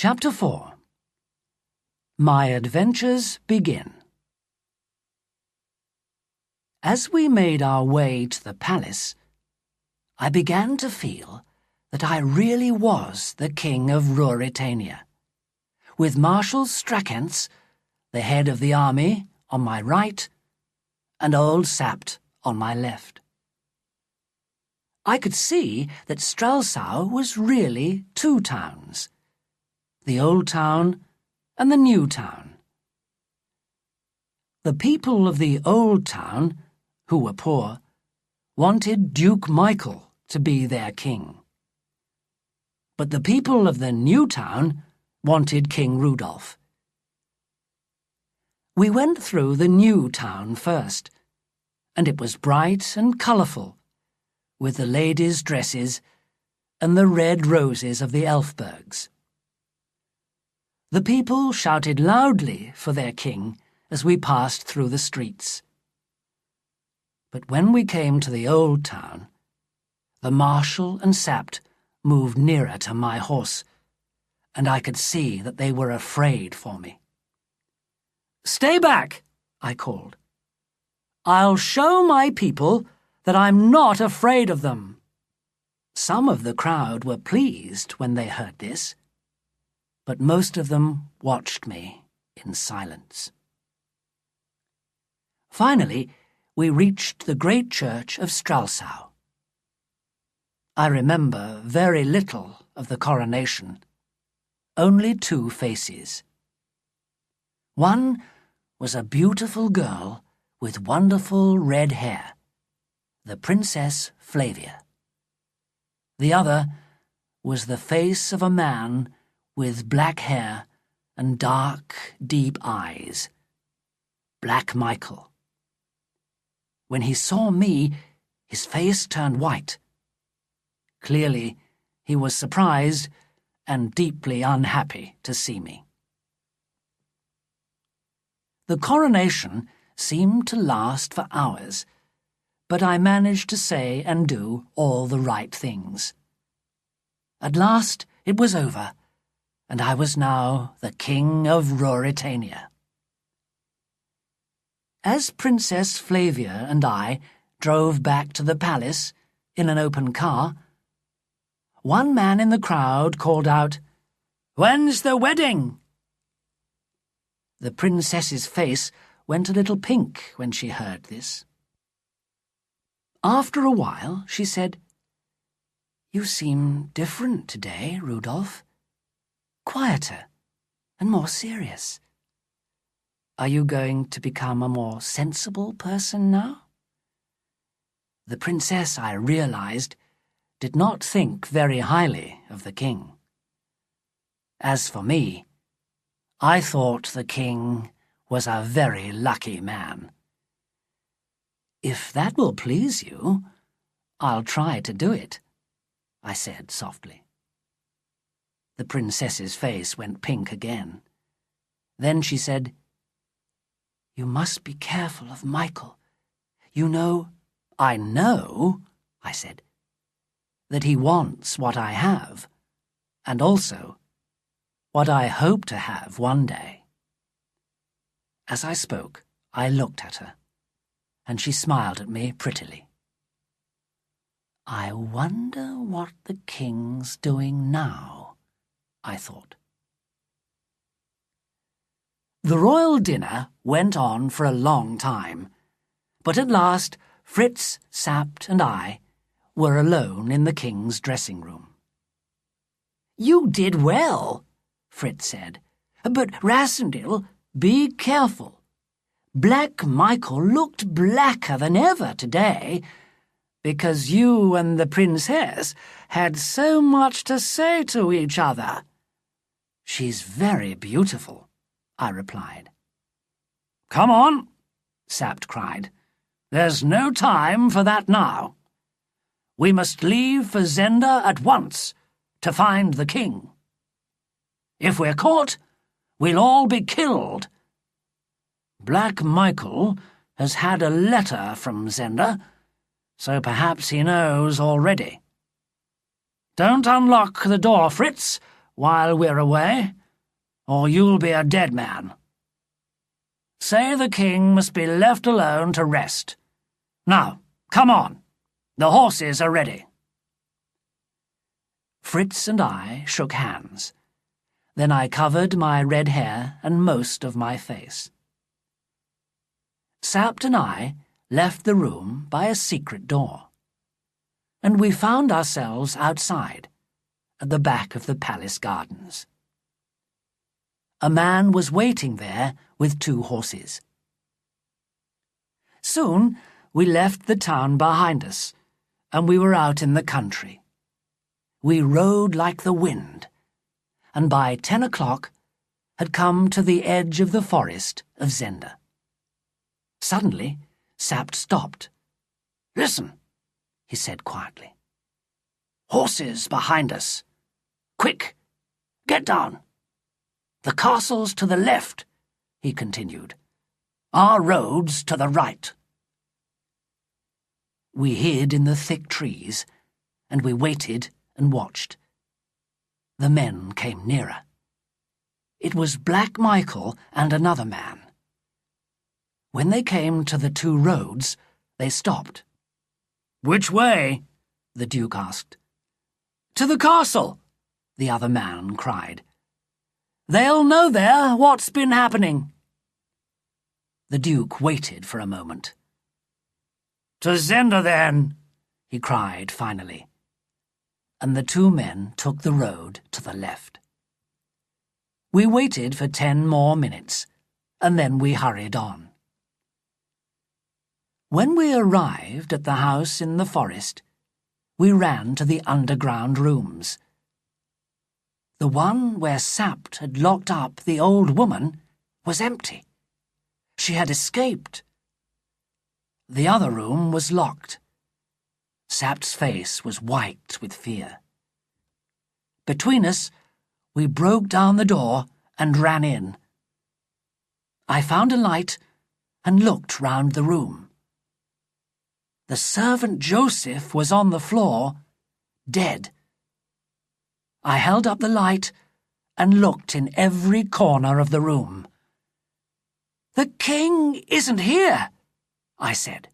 Chapter 4. My Adventures Begin. As we made our way to the palace, I began to feel that I really was the king of Ruritania, with Marshal Strackentz, the head of the army, on my right, and old Sapt on my left. I could see that Strelsau was really two towns, the old town and the new town. The people of the old town, who were poor, wanted Duke Michael to be their king. But the people of the new town wanted King Rudolph. We went through the new town first, and it was bright and colourful, with the ladies' dresses and the red roses of the Elfbergs. The people shouted loudly for their king as we passed through the streets. But when we came to the old town, the Marshal and Sapt moved nearer to my horse, and I could see that they were afraid for me. "Stay back," I called. "I'll show my people that I'm not afraid of them." Some of the crowd were pleased when they heard this, but most of them watched me in silence. Finally, we reached the great church of Strelsau. I remember very little of the coronation, only two faces. One was a beautiful girl with wonderful red hair, the Princess Flavia. The other was the face of a man with black hair and dark, deep eyes, Black Michael. When he saw me, his face turned white. Clearly, he was surprised and deeply unhappy to see me. The coronation seemed to last for hours, but I managed to say and do all the right things. At last it was over, and I was now the king of Ruritania. As Princess Flavia and I drove back to the palace in an open car, one man in the crowd called out, "When's the wedding?" The princess's face went a little pink when she heard this. After a while, she said, "You seem different today, Rudolph. Quieter and more serious. Are you going to become a more sensible person now?" The princess, I realized, did not think very highly of the king. As for me, I thought the king was a very lucky man. "If that will please you, I'll try to do it," I said softly. The princess's face went pink again. Then she said, "You must be careful of Michael. You know—" "I know," I said, "that he wants what I have, and also what I hope to have one day." As I spoke, I looked at her, and she smiled at me prettily. I wonder what the king's doing now, I thought. The royal dinner went on for a long time, but at last Fritz, Sapt, and I were alone in the king's dressing room. "You did well," Fritz said, "but Rassendyll, be careful. Black Michael looked blacker than ever today, because you and the princess had so much to say to each other." "She's very beautiful," I replied. "Come on," Sapt cried. "There's no time for that now. We must leave for Zenda at once to find the king. If we're caught, we'll all be killed. Black Michael has had a letter from Zenda, so perhaps he knows already. Don't unlock the door, Fritz, while we're away, or you'll be a dead man. Say the king must be left alone to rest. Now, come on. The horses are ready." Fritz and I shook hands. Then I covered my red hair and most of my face. Sapt and I left the room by a secret door, and we found ourselves outside, at the back of the palace gardens. A man was waiting there with 2 horses. Soon we left the town behind us, and we were out in the country. We rode like the wind, and by 10 o'clock had come to the edge of the forest of Zenda. Suddenly, Sapt stopped. "Listen," he said quietly. "Horses behind us. Quick, get down. The castle's to the left," he continued. "Our road's to the right." We hid in the thick trees, and we waited and watched. The men came nearer. It was Black Michael and another man. When they came to the 2 roads, they stopped. "Which way?" the Duke asked. "To the castle," the other man cried. "They'll know there what's been happening." The Duke waited for a moment. "To Zenda, then," he cried finally, and the 2 men took the road to the left. We waited for 10 more minutes, and then we hurried on. When we arrived at the house in the forest, we ran to the underground rooms. The one where Sapt had locked up the old woman was empty. She had escaped. The other room was locked. Sapt's face was white with fear. Between us, we broke down the door and ran in. I found a light and looked round the room. The servant Joseph was on the floor, dead. I held up the light and looked in every corner of the room. "The king isn't here," I said.